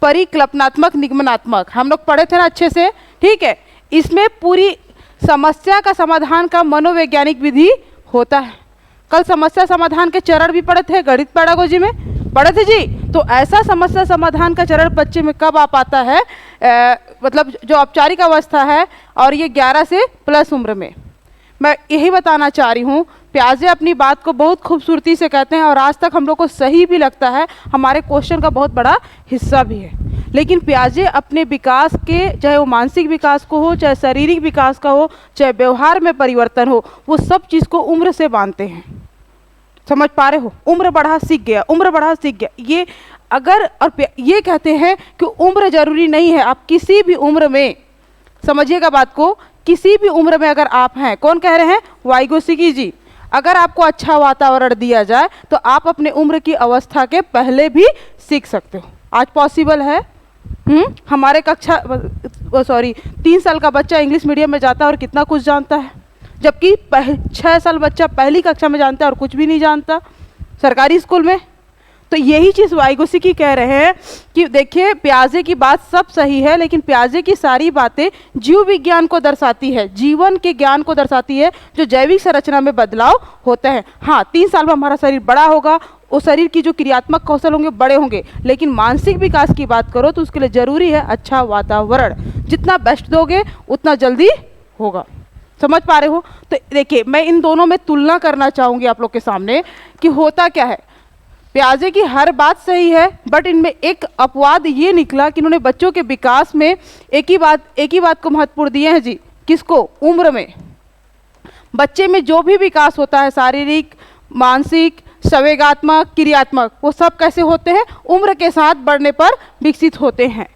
परिकल्पनात्मक, निगमनात्मक, हम लोग पढ़े थे ना अच्छे से, ठीक है। इसमें पूरी समस्या का समाधान का मनोवैज्ञानिक विधि होता है। कल समस्या समाधान के चरण भी पढ़े थे, गणित पेडागोजी में पढ़े थे जी। तो ऐसा समस्या समाधान का चरण बच्चे में कब आ पाता है, मतलब जो औपचारिक अवस्था है और ये 11 से प्लस उम्र में। मैं यही बताना चाह रही हूँ, प्याजे अपनी बात को बहुत खूबसूरती से कहते हैं और आज तक हम लोग को सही भी लगता है, हमारे क्वेश्चन का बहुत बड़ा हिस्सा भी है। लेकिन प्याजे अपने विकास के, चाहे वो मानसिक विकास को हो, चाहे शारीरिक विकास का हो, चाहे व्यवहार में परिवर्तन हो, वो सब चीज़ को उम्र से बांधते हैं। समझ पा रहे हो? उम्र बढ़ा सीख गया, उम्र बढ़ा सीख गया, ये अगर, और ये कहते हैं कि उम्र जरूरी नहीं है, आप किसी भी उम्र में, समझिएगा बात को, किसी भी उम्र में अगर आप हैं, कौन कह रहे हैं? वाइगोत्स्की जी। अगर आपको अच्छा वातावरण दिया जाए तो आप अपने उम्र की अवस्था के पहले भी सीख सकते हो। आज पॉसिबल है। हमारे कक्षा 3 साल का बच्चा इंग्लिश मीडियम में जाता है और कितना कुछ जानता है, जबकि 6 साल बच्चा पहली कक्षा में जानता है और कुछ भी नहीं जानता सरकारी स्कूल में। तो यही चीज़ वाइगोत्स्की कह रहे हैं कि देखिए, प्याजे की बात सब सही है, लेकिन प्याजे की सारी बातें जीव विज्ञान को दर्शाती है, जीवन के ज्ञान को दर्शाती है, जो जैविक संरचना में बदलाव होते हैं। हाँ, 3 साल में हमारा शरीर बड़ा होगा, उस शरीर की जो क्रियात्मक कौशल होंगे बड़े होंगे, लेकिन मानसिक विकास की बात करो तो उसके लिए जरूरी है अच्छा वातावरण। जितना बेस्ट दोगे उतना जल्दी होगा। समझ पा रहे हो? तो देखिए, मैं इन दोनों में तुलना करना चाहूँगी आप लोग के सामने कि होता क्या है। प्याजे की हर बात सही है, बट इनमें एक अपवाद ये निकला कि इन्होंने बच्चों के विकास में एक ही बात को महत्वपूर्ण दिए हैं जी। किसको? उम्र में। बच्चे में जो भी विकास होता है, शारीरिक, मानसिक, संवेगात्मक, क्रियात्मक, वो सब कैसे होते हैं? उम्र के साथ बढ़ने पर विकसित होते हैं।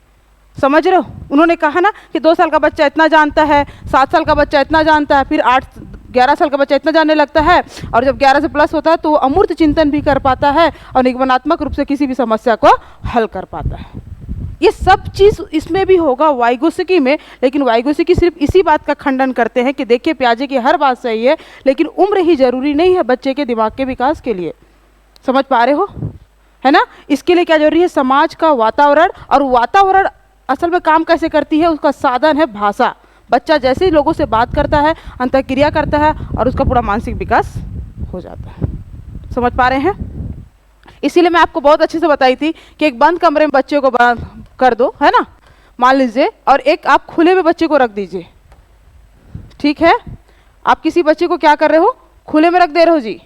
समझ रहे हो? उन्होंने कहा ना कि 2 साल का बच्चा इतना जानता है, 7 साल का बच्चा इतना जानता है, फिर 11 साल का बच्चा इतना जानने लगता है, और जब 11 से प्लस होता है तो वो अमूर्त चिंतन भी कर पाता है और निगमनात्मक रूप से किसी भी समस्या को हल कर पाता है। ये सब चीज़ इसमें भी होगा वाइगोत्स्की में, लेकिन वाइगोत्स्की सिर्फ इसी बात का खंडन करते हैं कि देखिए, प्याजे की हर बात सही है, लेकिन उम्र ही जरूरी नहीं है बच्चे के दिमाग के विकास के लिए। समझ पा रहे हो? है ना? इसके लिए क्या जरूरी है? समाज का वातावरण। और वातावरण असल में काम कैसे करती है? उसका साधन है भाषा। बच्चा जैसे ही लोगों से बात करता है, अंतःक्रिया करता है, और उसका पूरा मानसिक विकास हो जाता है। समझ पा रहे हैं? इसीलिए मैं आपको बहुत अच्छे से बताई थी कि एक बंद कमरे में बच्चे को बंद कर दो, है ना, मान लीजिए, और एक आप खुले में बच्चे को रख दीजिए। ठीक है? आप किसी बच्चे को क्या कर रहे हो? खुले में रख दे रहे हो जी।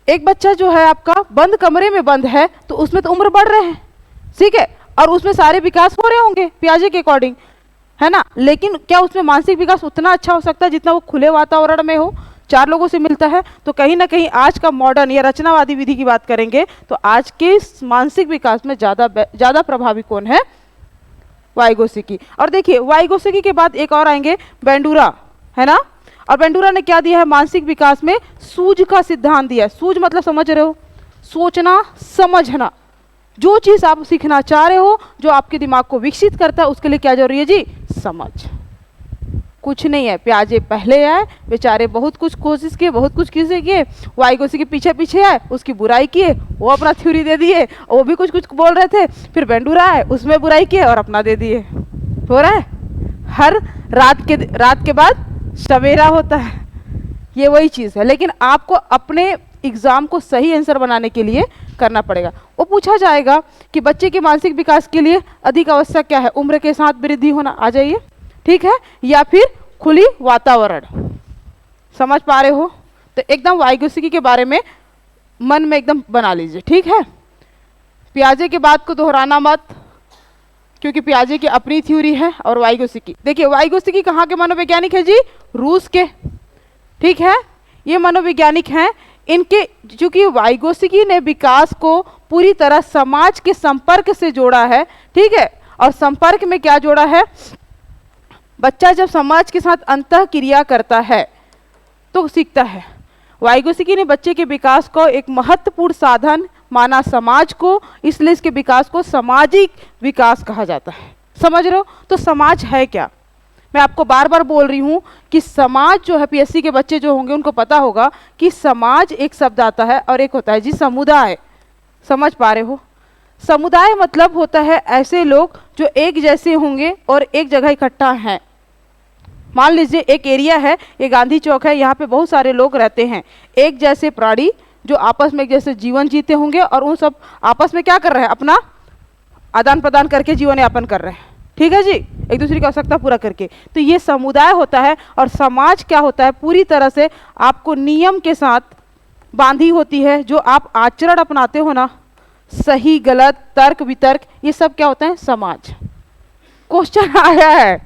एक बच्चा जो है आपका बंद कमरे में बंद है, तो उसमें तो उम्र बढ़ रहे हैं, ठीक है, और उसमें सारे विकास हो रहे होंगे प्याजे के अकॉर्डिंग, है ना। लेकिन क्या उसमें मानसिक विकास उतना अच्छा हो सकता है जितना वो खुले वातावरण में हो, 4 लोगों से मिलता है? तो कहीं ना कहीं आज का मॉडर्न या रचनावादी विधि की बात करेंगे तो आज के मानसिक विकास में ज़्यादा प्रभावी कौन है? वाइगोत्स्की। और देखिए, वाइगोत्स्की के बाद एक और आएंगे, बेंडूरा, है ना। और बेंडूरा ने क्या दिया है? मानसिक विकास में सूझ का सिद्धांत दिया है। सूझ मतलब समझ रहे हो? सोचना, समझना। जो चीज़ आप सीखना चाह रहे हो, जो आपके दिमाग को विकसित करता है, उसके लिए क्या जरूरी है जी? समझ। कुछ नहीं है, प्याजे पहले आए, बेचारे बहुत कुछ कोशिश किए, बहुत कुछ किए, वाइगोत्स्की के पीछे पीछे आए, उसकी बुराई किए, वो अपना थ्योरी दे दिए, वो भी कुछ कुछ बोल रहे थे, फिर बेंडूरा आए, उसमें बुराई किए और अपना दे दिए। हो रहा है? हर रात के बाद सवेरा होता है, ये वही चीज़ है। लेकिन आपको अपने एग्जाम को सही आंसर बनाने के लिए करना पड़ेगा। वो पूछा जाएगा कि बच्चे के मानसिक विकास के लिए अधिक आवश्यक क्या है? उम्र के साथ वृद्धि होना, आ जाइए, ठीक है, या फिर खुली वातावरण। समझ पा रहे हो? तो एकदम वाइगोत्स्की के बारे में मन में एकदम बना लीजिए, ठीक है। प्याजे के बात को दोहराना मत, क्योंकि प्याजे की अपनी थ्योरी है। और वाइगोत्स्की, देखिए, वाइगोत्स्की कहाँ के मनोवैज्ञानिक है जी? रूस के, ठीक है। ये मनोवैज्ञानिक हैं। इनके, चूंकि वाइगोत्स्की ने विकास को पूरी तरह समाज के संपर्क से जोड़ा है, ठीक है। और संपर्क में क्या जोड़ा है? बच्चा जब समाज के साथ अंतःक्रिया करता है तो सीखता है। वाइगोत्स्की ने बच्चे के विकास को एक महत्वपूर्ण साधन माना समाज को, इसलिए इसके विकास को सामाजिक विकास कहा जाता है। समझ रहे हो? तो समाज है क्या? मैं आपको बार बार बोल रही हूँ कि समाज जो है, पीएससी के बच्चे जो होंगे उनको पता होगा कि समाज एक शब्द आता है और एक होता है जी समुदाय। समझ पा रहे हो? समुदाय मतलब होता है ऐसे लोग जो एक जैसे होंगे और एक जगह इकट्ठा हैं। मान लीजिए एक एरिया है, ये गांधी चौक है, यहाँ पे बहुत सारे लोग रहते हैं, एक जैसे प्राणी जो आपस में एक जैसे जीवन जीते होंगे और उन सब आपस में क्या कर रहे हैं, अपना आदान प्रदान करके जीवन यापन कर रहे हैं। ठीक है जी, एक दूसरे की आवश्यकता पूरा करके। तो ये समुदाय होता है। और समाज क्या होता है, पूरी तरह से आपको नियम के साथ बांधी होती है। जो आप आचरण अपनाते हो ना, सही गलत तर्क वितर्क, ये सब क्या होता है, समाज। क्वेश्चन आया है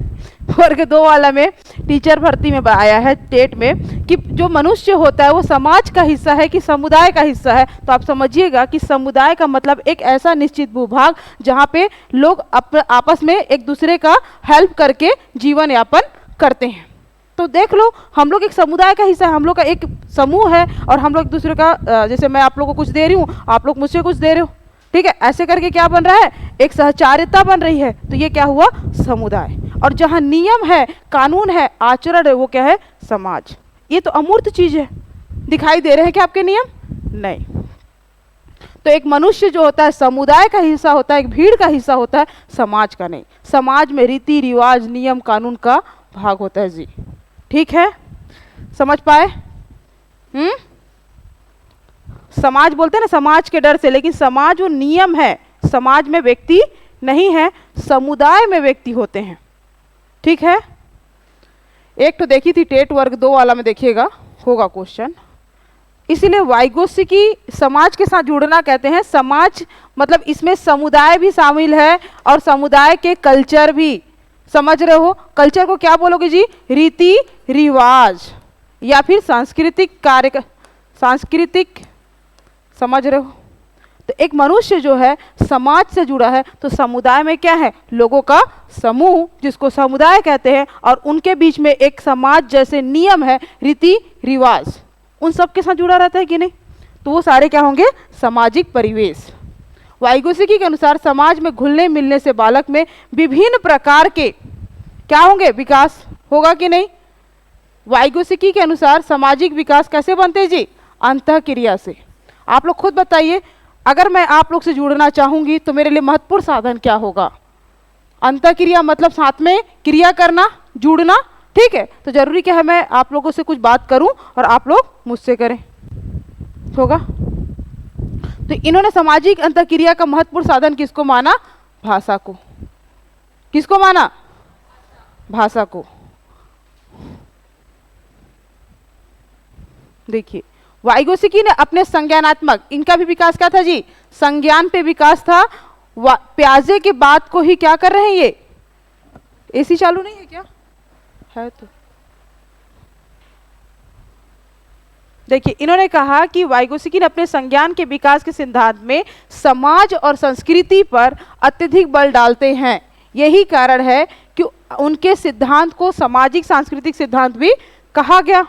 वर्ग 2 वाला में, टीचर भर्ती में आया है टेट में, कि जो मनुष्य होता है वो समाज का हिस्सा है कि समुदाय का हिस्सा है। तो आप समझिएगा कि समुदाय का मतलब एक ऐसा निश्चित भूभाग जहाँ पे लोग आपस में एक दूसरे का हेल्प करके जीवन यापन करते हैं। तो देख लो, हम लोग एक समुदाय का हिस्सा है, हम लोग का एक समूह है और हम लोग एक दूसरे का, जैसे मैं आप लोगों को कुछ दे रही हूँ, आप लोग मुझसे कुछ दे रहे हो, ठीक है, ऐसे करके क्या बन रहा है, एक सहचारिता बन रही है। तो ये क्या हुआ, समुदाय। और जहाँ नियम है, कानून है, आचरण है, वो क्या है, समाज। ये तो अमूर्त चीज है। दिखाई दे रहे हैं क्या आपके नियम? नहीं। तो एक मनुष्य जो होता है समुदाय का हिस्सा होता है, एक भीड़ का हिस्सा होता है, समाज का नहीं। समाज में रीति रिवाज नियम कानून का भाग होता है जी। ठीक है, समझ पाए? समाज बोलते हैं ना समाज के डर से, लेकिन समाज वो नियम है, समाज में व्यक्ति नहीं है, समुदाय में व्यक्ति होते हैं। ठीक है, एक तो देखी थी टेट वर्ग 2 वाला में, देखिएगा होगा क्वेश्चन। इसीलिए वाइगोत्स्की समाज के साथ जुड़ना कहते हैं। समाज मतलब इसमें समुदाय भी शामिल है और समुदाय के कल्चर भी। समझ रहे हो? कल्चर को क्या बोलोगे जी? रीति रिवाज या फिर सांस्कृतिक कार्य, सांस्कृतिक। समझ रहे हो? तो एक मनुष्य जो है समाज से जुड़ा है, तो समुदाय में क्या है, लोगों का समूह जिसको समुदाय कहते हैं, और उनके बीच में एक समाज जैसे नियम है, रीति रिवाज, उन सब के साथ जुड़ा रहता है कि नहीं? तो वो सारे क्या होंगे, सामाजिक परिवेश। वाइगोत्स्की के अनुसार समाज में घुलने मिलने से बालक में विभिन्न प्रकार के क्या होंगे, विकास होगा कि नहीं? वाइगोत्स्की के अनुसार सामाजिक विकास कैसे बनते हैं जी? अंतःक्रिया से। आप लोग खुद बताइए, अगर मैं आप लोग से जुड़ना चाहूंगी तो मेरे लिए महत्वपूर्ण साधन क्या होगा? अंतःक्रिया मतलब साथ में क्रिया करना, जुड़ना। ठीक है, तो जरूरी क्या है मैं आप लोगों से कुछ बात करूं और आप लोग मुझसे करें, होगा? तो इन्होंने सामाजिक अंतःक्रिया का महत्वपूर्ण साधन किसको माना? भाषा को। किसको माना? भाषा को। देखिए, वाइगोत्स्की ने अपने संज्ञानात्मक, इनका भी विकास क्या था जी? संज्ञान पे विकास था। प्याजे के बाद को ही क्या कर रहे हैं ये? एसी चालू नहीं है क्या? है तो देखिए, इन्होंने कहा कि वाइगोत्स्की ने अपने संज्ञान के विकास के सिद्धांत में समाज और संस्कृति पर अत्यधिक बल डालते हैं। यही कारण है कि उनके सिद्धांत को सामाजिक सांस्कृतिक सिद्धांत भी कहा गया।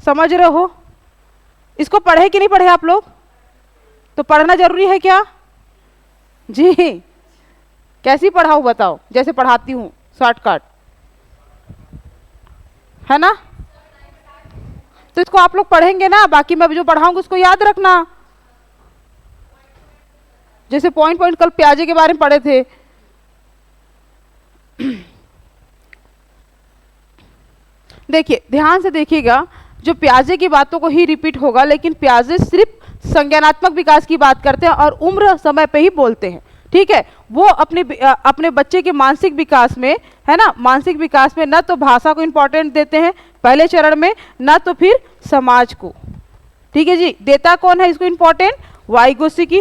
समझ रहे हो? इसको पढ़े कि नहीं पढ़े आप लोग? तो पढ़ना जरूरी है क्या जी? कैसी पढ़ाऊं बताओ? जैसे पढ़ाती हूं, शॉर्टकट है ना? तो इसको आप लोग पढ़ेंगे ना, बाकी मैं जो पढ़ाऊंगा उसको याद रखना। जैसे पॉइंट पॉइंट कल प्याजे के बारे में पढ़े थे। देखिए, ध्यान से देखिएगा, जो प्याजे की बातों को ही रिपीट होगा, लेकिन प्याजे सिर्फ संज्ञानात्मक विकास की बात करते हैं और उम्र समय पे ही बोलते हैं। ठीक है, वो अपने बच्चे के मानसिक विकास में, है ना, मानसिक विकास में न तो भाषा को इंपॉर्टेंट देते हैं पहले चरण में, न तो फिर समाज को। ठीक है जी, देता कौन है इसको इंपॉर्टेंट? वाइगोत्स्की।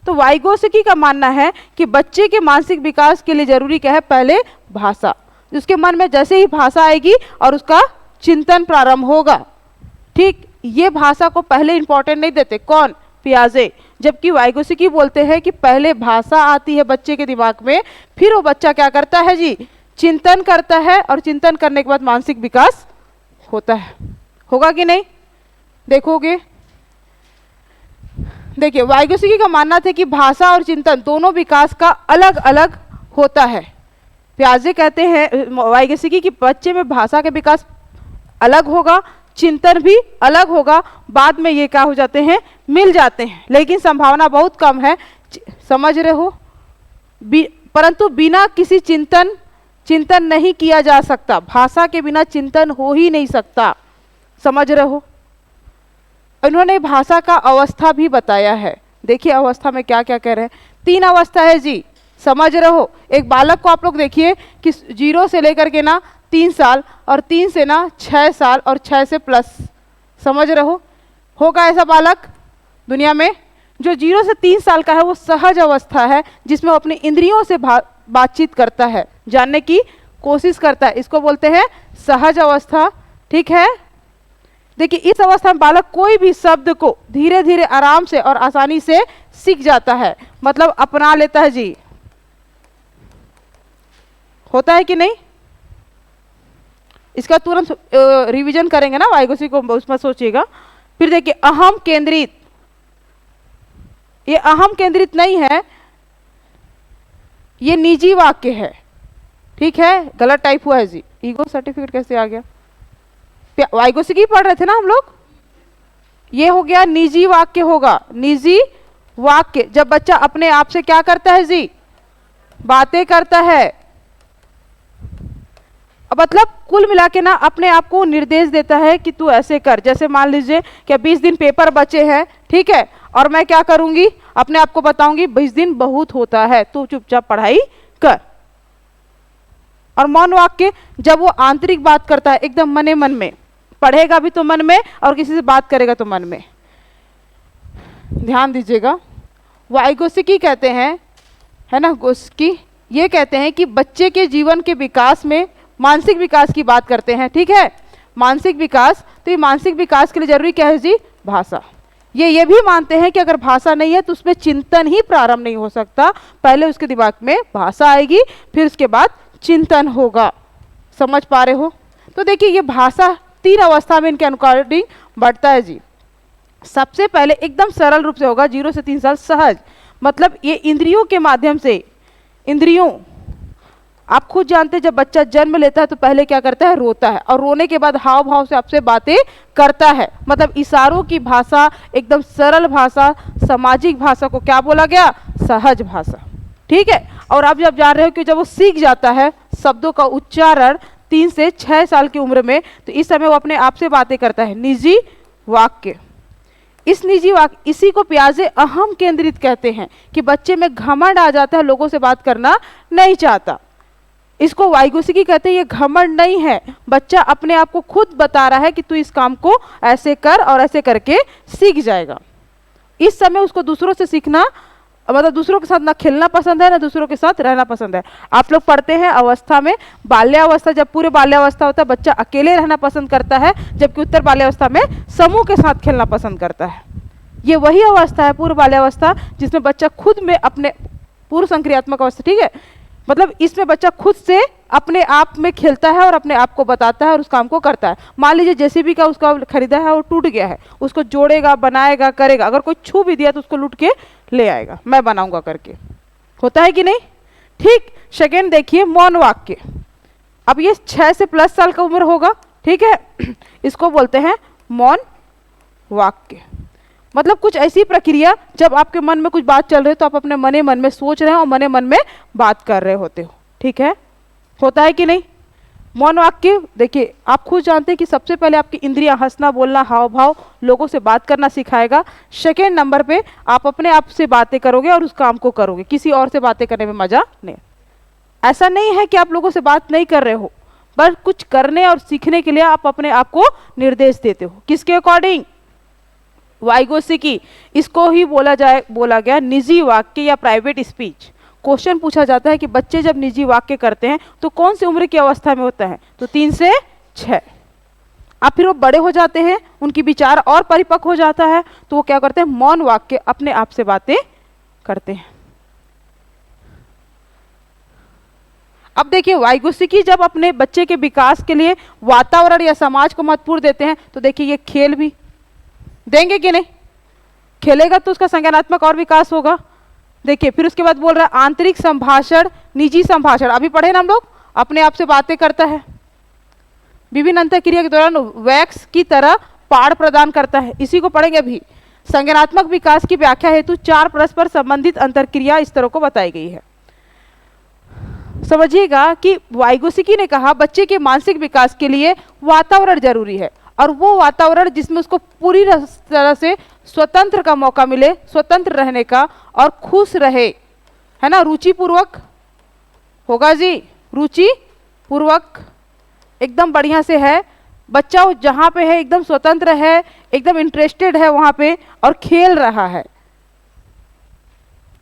तो वाइगोत्स्की का मानना है कि बच्चे के मानसिक विकास के लिए जरूरी क्या है? पहले भाषा। उसके मन में जैसे ही भाषा आएगी और उसका चिंतन प्रारंभ होगा। ठीक, ये भाषा को पहले इंपॉर्टेंट नहीं देते। कौन? प्याजे। जबकि वाइगोत्स्की बोलते हैं कि पहले भाषा आती है बच्चे के दिमाग में, फिर वो बच्चा क्या करता है जी? चिंतन करता है, और चिंतन करने के बाद मानसिक विकास होता है। होगा कि नहीं? देखोगे। देखिए, वाइगोत्स्की का मानना था कि भाषा और चिंतन दोनों विकास का अलग अलग होता है। प्याजे कहते हैं वाइगोत्स्की की बच्चे में भाषा का विकास अलग होगा, चिंतन भी अलग होगा, बाद में ये क्या हो जाते हैं? मिल जाते हैं, लेकिन संभावना बहुत कम है समझ रहे हो? परंतु बिना किसी चिंतन नहीं किया जा सकता। भाषा के बिना चिंतन हो ही नहीं सकता। समझ रहे हो? इन्होंने भाषा का अवस्था भी बताया है। देखिए अवस्था में क्या क्या कह रहे हैं। 3 अवस्था है जी, समझ रहे हो? एक बालक को आप लोग देखिए कि 0 से लेकर के ना 3 साल, और 3 से ना 6 साल, और 6 से प्लस। समझ रहे हो? होगा ऐसा बालक दुनिया में? जो 0 से 3 साल का है वो सहज अवस्था है, जिसमें वो अपनी इंद्रियों से बातचीत करता है, जानने की कोशिश करता है। इसको बोलते हैं सहज अवस्था। ठीक है? देखिए इस अवस्था में बालक कोई भी शब्द को धीरे धीरे आराम से और आसानी से सीख जाता है, मतलब अपना लेता है जी। होता है कि नहीं? इसका तुरंत रिवीजन करेंगे ना वाइगोत्स्की को, उसमें सोचिएगा। फिर देखिए अहम केंद्रित, ये अहम केंद्रित नहीं है, ये निजी वाक्य है। ठीक है? गलत टाइप हुआ है जी। ईगो सर्टिफिकेट कैसे आ गया? वाइगोत्स्की पढ़ रहे थे ना हम लोग। ये हो गया निजी वाक्य होगा। निजी वाक्य जब बच्चा अपने आप से क्या करता है जी? बातें करता है। मतलब कुल मिला के ना अपने आप को निर्देश देता है कि तू ऐसे कर। जैसे मान लीजिए कि 20 दिन पेपर बचे हैं, ठीक है, और मैं क्या करूंगी? अपने आप को बताऊंगी 20 दिन बहुत होता है, तू चुपचाप पढ़ाई कर। और मौन वाक्य जब वो आंतरिक बात करता है, एकदम मने मन में, पढ़ेगा भी तो मन में और किसी से बात करेगा तो मन में। ध्यान दीजिएगा, वाइगोत्स्की कहते हैं, है ना, गोस्की, ये कहते हैं कि बच्चे के जीवन के विकास में मानसिक विकास की बात करते हैं। ठीक है? मानसिक विकास, तो ये मानसिक विकास के लिए जरूरी क्या है जी? भाषा। ये भी मानते हैं कि अगर भाषा नहीं है तो उसमें चिंतन ही प्रारंभ नहीं हो सकता। पहले उसके दिमाग में भाषा आएगी, फिर उसके बाद चिंतन होगा। समझ पा रहे हो? तो देखिए ये भाषा 3 अवस्था में इनके अकॉर्डिंग बढ़ता है जी। सबसे पहले एकदम सरल रूप से होगा 0 से 3 साल सहज, मतलब ये इंद्रियों के माध्यम से। इंद्रियों, आप खुद जानते हैं जब बच्चा जन्म लेता है तो पहले क्या करता है? रोता है, और रोने के बाद हाव भाव से आपसे बातें करता है। मतलब इशारों की भाषा, एकदम सरल भाषा, सामाजिक भाषा को क्या बोला गया? सहज भाषा। ठीक है? और आप जब जान रहे हो कि जब वो सीख जाता है शब्दों का उच्चारण 3 से 6 साल की उम्र में, तो इस समय वो अपने आप से बातें करता है। निजी वाक्य, इस निजी वाक्य, इसी को प्याजे अहम केंद्रित कहते हैं कि बच्चे में घमंड आ जाता है, लोगों से बात करना नहीं चाहता। इसको वाइगोत्स्की कहते हैं ये घमंड नहीं है, बच्चा अपने आप को खुद बता रहा है कि तू इस काम को ऐसे कर, और ऐसे करके सीख जाएगा। इस समय उसको दूसरों से सीखना, मतलब दूसरों के साथ ना खेलना पसंद है, ना दूसरों के साथ रहना पसंद है। आप लोग पढ़ते हैं अवस्था में, बाल्यावस्था, जब पूरे बाल्यावस्था होता है बच्चा अकेले रहना पसंद करता है, जबकि उत्तर बाल्यावस्था में समूह के साथ खेलना पसंद करता है। ये वही अवस्था है पूर्व बाल्यावस्था जिसमें बच्चा खुद में अपने, पूर्व संक्रियात्मक अवस्था, ठीक है, मतलब इसमें बच्चा खुद से अपने आप में खेलता है और अपने आप को बताता है और उस काम को करता है। मान लीजिए जेसीबी का उसका खरीदा है, वो टूट गया है, उसको जोड़ेगा, बनाएगा, करेगा। अगर कोई छू भी दिया तो उसको लूट के ले आएगा, मैं बनाऊंगा करके। होता है कि नहीं? ठीक। सेकेंड देखिए मौन वाक्य। अब ये 6 से प्लस साल का उम्र होगा, ठीक है, इसको बोलते हैं मौन वाक्य। मतलब कुछ ऐसी प्रक्रिया जब आपके मन में कुछ बात चल रही है तो आप अपने मने मन में सोच रहे हैं और मने मन में बात कर रहे होते हो। ठीक है? होता है कि नहीं? मौन वाक्य देखिए आप खुद जानते हैं कि सबसे पहले आपकी इंद्रियां हंसना, बोलना, हाव भाव, लोगों से बात करना सिखाएगा। सेकेंड नंबर पे आप अपने आप से बातें करोगे और उस काम को करोगे। किसी और से बातें करने में मजा नहीं। ऐसा नहीं है कि आप लोगों से बात नहीं कर रहे हो, पर कुछ करने और सीखने के लिए आप अपने आप को निर्देश देते हो। किसके अकॉर्डिंग? वाइगोत्स्की। इसको ही बोला गया निजी वाक्य या प्राइवेट स्पीच। क्वेश्चन पूछा जाता है कि बच्चे जब निजी वाक्य करते हैं तो कौन सी उम्र की अवस्था में होता है? तो 3 से 6। अब फिर वो बड़े हो जाते हैं, उनकी विचार और परिपक्व हो जाता है, तो वो क्या करते हैं? मौन वाक्य, अपने आप से बातें करते हैं। अब देखिए वाइगोत्स्की जब अपने बच्चे के विकास के लिए वातावरण या समाज को महत्वपूर्ण देते हैं, तो देखिए ये खेल भी देंगे कि नहीं? खेलेगा तो उसका संज्ञानात्मक और विकास होगा। देखिए फिर उसके बाद बोल रहा है आंतरिक संभाषण, निजी संभाषण। अभी पढ़े ना हम लोग, अपने आप से बातें करता है, विभिन्न अंतःक्रिया के दौरान वैक्स की तरह पाड़ प्रदान करता है। इसी को पढ़ेंगे अभी। संज्ञानात्मक विकास की व्याख्या हेतु 4 परस्पर संबंधित अंतरक्रिया स्तरों को बताई गई है। समझिएगा कि वाइगोस्की ने कहा बच्चे के मानसिक विकास के लिए वातावरण जरूरी है, और वो वातावरण जिसमें उसको पूरी तरह से स्वतंत्र का मौका मिले, स्वतंत्र रहने का, और खुश रहे, है ना, रुचिपूर्वक होगा जी, रुचि पूर्वक एकदम बढ़िया से है, बच्चा जहाँ पे है एकदम स्वतंत्र है, एकदम इंटरेस्टेड है वहाँ पे और खेल रहा है,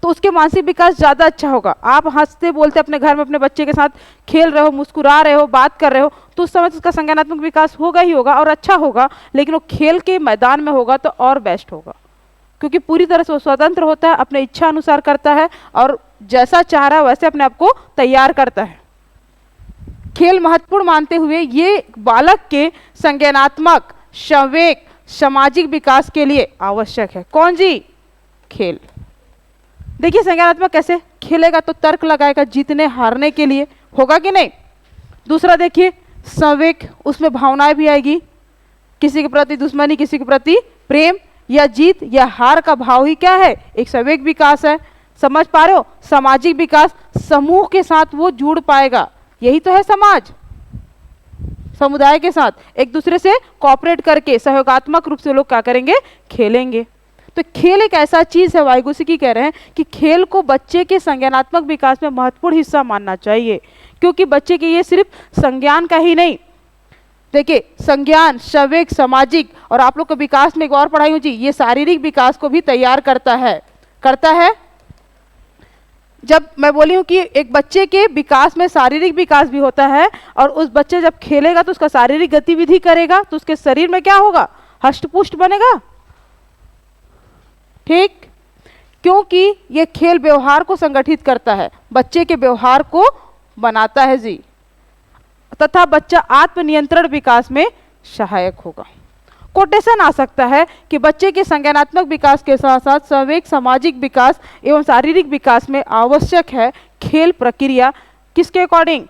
तो उसके मानसिक विकास ज़्यादा अच्छा होगा। आप हंसते बोलते अपने घर में अपने बच्चे के साथ खेल रहे हो, मुस्कुरा रहे हो, बात कर रहे हो, तो उस समय उसका संज्ञानात्मक विकास होगा ही होगा और अच्छा होगा, लेकिन वो खेल के मैदान में होगा तो और बेस्ट होगा, क्योंकि पूरी तरह से वो स्वतंत्र होता है, अपने इच्छा अनुसार करता है और जैसा चाह रहा है वैसे अपने आप को तैयार करता है। खेल महत्वपूर्ण मानते हुए ये बालक के संज्ञानात्मक, संवेग, सामाजिक विकास के लिए आवश्यक है। कौन जी? खेल। देखिए संज्ञानात्मक कैसे खेलेगा, तो तर्क लगाएगा जीतने हारने के लिए, होगा कि नहीं। दूसरा देखिए संवेग, उसमें भावनाएं भी आएगी, किसी के प्रति दुश्मनी, किसी के प्रति प्रेम, या जीत या हार का भाव ही क्या है, एक संवेग विकास है। समझ पा रहे हो? सामाजिक विकास, समूह के साथ वो जुड़ पाएगा, यही तो है समाज, समुदाय के साथ एक दूसरे से कोऑपरेट करके सहयोगात्मक रूप से लोग क्या करेंगे, खेलेंगे। तो खेल एक ऐसा चीज है, वाइगोस्की कह रहे हैं कि खेल को बच्चे के संज्ञानात्मक विकास में महत्वपूर्ण हिस्सा मानना चाहिए, क्योंकि बच्चे के ये सिर्फ संज्ञान का ही नहीं, देखिए संज्ञान, संवेग, सामाजिक और आप लोग को विकास में एक और पढ़ाई हुई जी, ये शारीरिक विकास को भी तैयार करता है, करता है। जब मैं बोली हूँ कि एक बच्चे के विकास में शारीरिक विकास भी होता है, और उस बच्चे जब खेलेगा तो उसका शारीरिक गतिविधि करेगा तो उसके शरीर में क्या होगा, हष्ट-पुष्ट बनेगा, ठीक, क्योंकि ये खेल व्यवहार को संगठित करता है, बच्चे के व्यवहार को बनाता है जी, तथा बच्चा आत्मनियंत्रण विकास में सहायक होगा। कोटेशन आ सकता है कि बच्चे के संज्ञानात्मक विकास के साथ साथ संवेग, सामाजिक विकास एवं शारीरिक विकास में आवश्यक है खेल प्रक्रिया, किसके अकॉर्डिंग,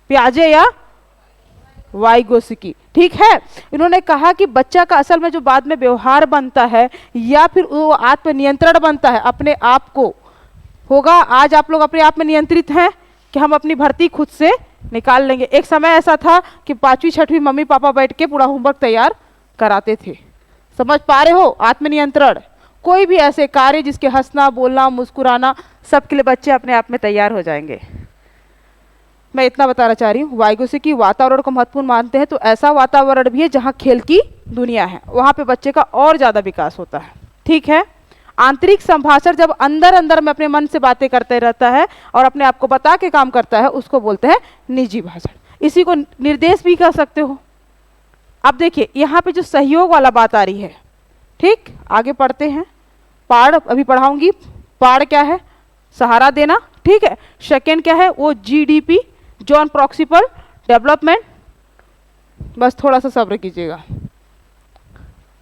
पियाजे या वाइगोस्की, ठीक है। इन्होंने कहा कि बच्चा का असल में जो बाद में व्यवहार बनता है या फिर वो आत्मनियंत्रण बनता है, अपने आप को होगा। आज आप लोग अपने आप में नियंत्रित हैं कि हम अपनी भर्ती खुद से निकाल लेंगे। एक समय ऐसा था कि 5वीं 6वीं मम्मी पापा बैठ के पूरा होमवर्क तैयार कराते थे, समझ पा रहे हो, आत्मनियंत्रण। कोई भी ऐसे कार्य जिसके हंसना, बोलना, मुस्कुराना, सबके लिए बच्चे अपने आप में तैयार हो जाएंगे। मैं इतना बताना चाह रही हूँ, वाइगोस्की वातावरण को महत्वपूर्ण मानते हैं, तो ऐसा वातावरण भी है जहाँ खेल की दुनिया है, वहाँ पे बच्चे का और ज़्यादा विकास होता है, ठीक है। आंतरिक संभाषण, जब अंदर अंदर में अपने मन से बातें करते रहता है और अपने आप को बता के काम करता है, उसको बोलते हैं निजी भाषण। इसी को निर्देश भी कह सकते हो। अब देखिए यहाँ पे जो सहयोग वाला बात आ रही है, ठीक, आगे पढ़ते हैं। पाड़ अभी पढ़ाऊंगी। पाड़ क्या है, सहारा देना, ठीक है। सेकेंड क्या है, वो जीडीपी, जॉन प्रोक्सिपल डेवलपमेंट, बस थोड़ा सा सब्र कीजिएगा,